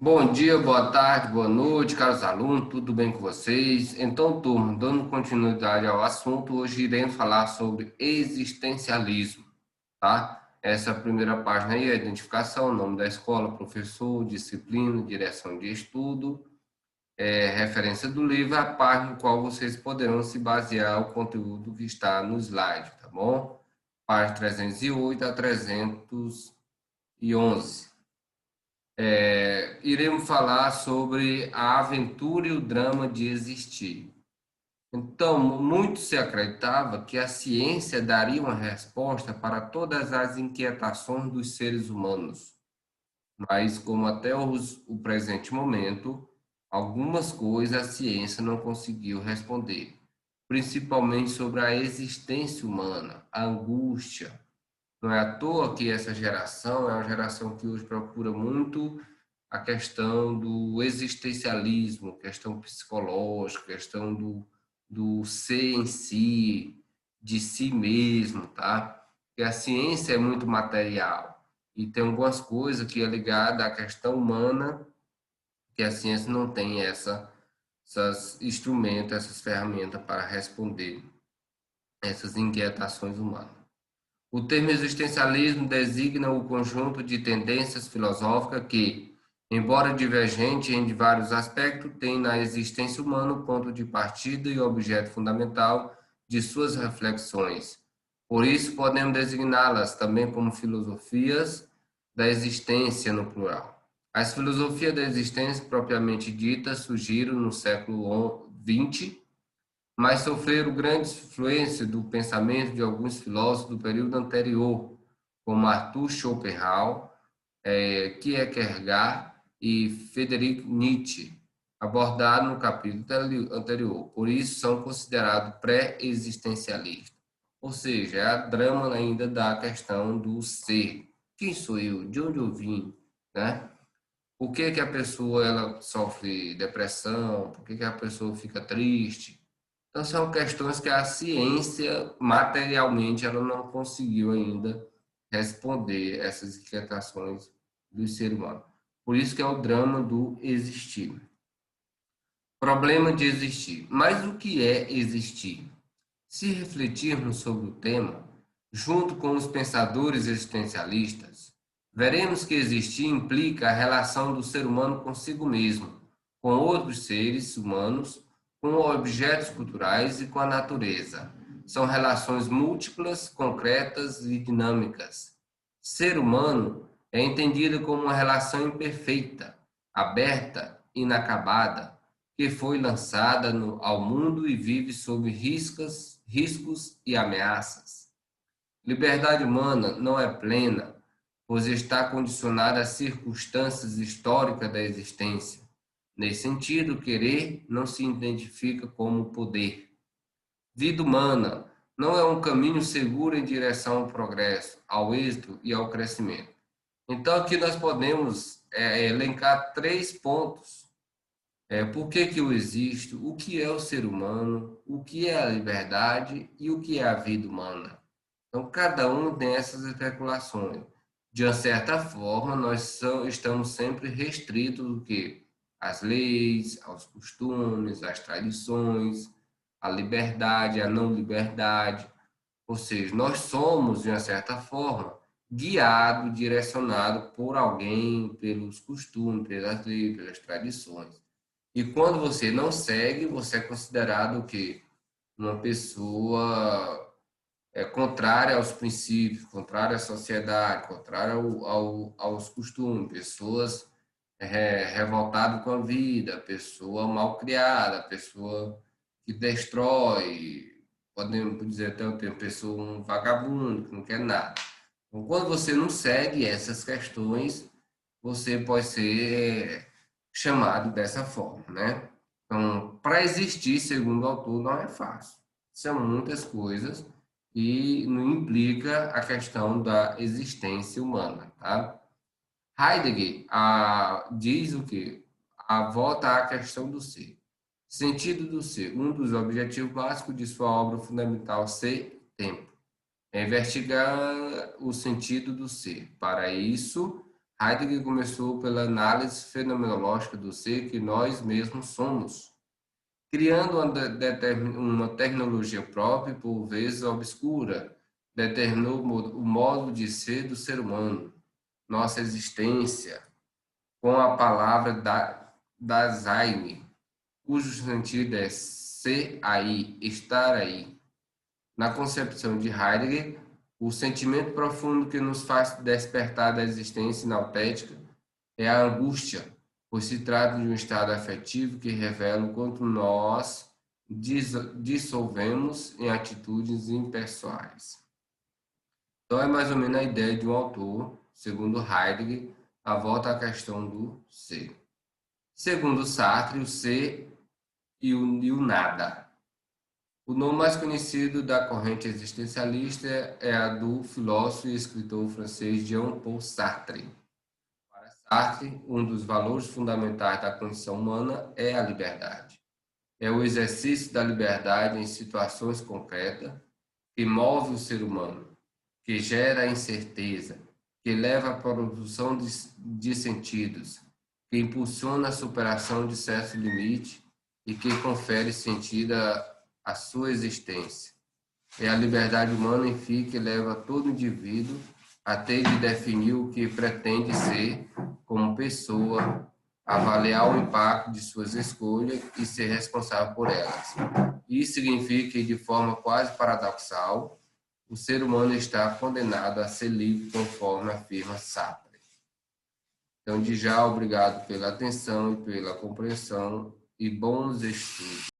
Bom dia, boa tarde, boa noite, caros alunos, tudo bem com vocês? Então, turma, dando continuidade ao assunto, hoje iremos falar sobre existencialismo, tá? Essa primeira página aí é a identificação, nome da escola, professor, disciplina, direção de estudo, referência do livro, a página no qual vocês poderão se basear o conteúdo que está no slide, tá bom? Página 308 a 311. Iremos falar sobre a aventura e o drama de existir. Então, muito se acreditava que a ciência daria uma resposta para todas as inquietações dos seres humanos, mas como até o presente momento, algumas coisas a ciência não conseguiu responder, principalmente sobre a existência humana, a angústia. Não é à toa que essa geração é uma geração que hoje procura muito a questão do existencialismo, questão psicológica, questão do ser em si, de si mesmo, tá? Porque a ciência é muito material e tem algumas coisas que é ligada à questão humana que a ciência não tem essas instrumentos, essas ferramentas para responder essas inquietações humanas. O termo existencialismo designa o conjunto de tendências filosóficas que, embora divergente em vários aspectos, tem na existência humana o ponto de partida e objeto fundamental de suas reflexões. Por isso, podemos designá-las também como filosofias da existência no plural. As filosofias da existência propriamente ditas surgiram no século XX, mas sofreram grande influência do pensamento de alguns filósofos do período anterior, como Arthur Schopenhauer, Kierkegaard e Friedrich Nietzsche, abordado no capítulo anterior. Por isso, são considerados pré-existencialistas. Ou seja, é a drama ainda da questão do ser. Quem sou eu? De onde eu vim? Né? Por que que a pessoa ela sofre depressão? Por que que a pessoa fica triste? Então, são questões que a ciência, materialmente, ela não conseguiu ainda responder essas inquietações do ser humano. Por isso que é o drama do existir. Problema de existir. Mas o que é existir? Se refletirmos sobre o tema, junto com os pensadores existencialistas, veremos que existir implica a relação do ser humano consigo mesmo, com outros seres humanos, com objetos culturais e com a natureza. São relações múltiplas, concretas e dinâmicas. Ser humano é entendido como uma relação imperfeita, aberta, inacabada, que foi lançada ao mundo e vive sob riscos e ameaças. Liberdade humana não é plena, pois está condicionada às circunstâncias históricas da existência. Nesse sentido, querer não se identifica como poder. Vida humana não é um caminho seguro em direção ao progresso, ao êxito e ao crescimento. Então, aqui nós podemos elencar três pontos. Por que que eu existo? O que é o ser humano? O que é a liberdade? E o que é a vida humana? Então, cada um tem essas especulações. De uma certa forma, estamos sempre restritos do que? Às leis, aos costumes, às tradições, à liberdade, à não liberdade. Ou seja, nós somos, de uma certa forma, guiados, direcionados por alguém, pelos costumes, pelas leis, pelas tradições. E quando você não segue, você é considerado o quê? Uma pessoa contrária aos princípios, contrária à sociedade, contrária aos costumes, pessoas revoltadas com a vida, pessoa mal criada, pessoa que destrói, podemos dizer até o tempo, pessoa um vagabundo que não quer nada. Então, quando você não segue essas questões, você pode ser chamado dessa forma, né? Então, para existir, segundo o autor, não é fácil. São muitas coisas e não implica a questão da existência humana, tá? Heidegger diz o que? Volta à questão do ser. Sentido do ser. Um dos objetivos básicos de sua obra fundamental, Ser, Tempo, é investigar o sentido do ser. Para isso, Heidegger começou pela análise fenomenológica do ser que nós mesmos somos, criando uma terminologia própria, por vezes obscura, determinou o modo de ser do ser humano, nossa existência, com a palavra Dasein, cujo sentido é ser aí, estar aí. Na concepção de Heidegger, o sentimento profundo que nos faz despertar da existência inautética é a angústia, pois se trata de um estado afetivo que revela o quanto nós dissolvemos em atitudes impessoais. Então é mais ou menos a ideia de um autor, segundo Heidegger, a volta à questão do ser. Segundo Sartre, o ser e o nada. O nome mais conhecido da corrente existencialista é a do filósofo e escritor francês Jean-Paul Sartre. Para Sartre, um dos valores fundamentais da condição humana é a liberdade. É o exercício da liberdade em situações concretas que move o ser humano, que gera a incerteza, que leva à produção de sentidos, que impulsiona a superação de certo limite e que confere sentido à sua existência. É a liberdade humana, enfim, que leva todo indivíduo a ter de definir o que pretende ser como pessoa, avaliar o impacto de suas escolhas e ser responsável por elas. Isso significa que, de forma quase paradoxal, o ser humano está condenado a ser livre, conforme afirma Sartre. Então, de já, obrigado pela atenção e pela compreensão e bons estudos.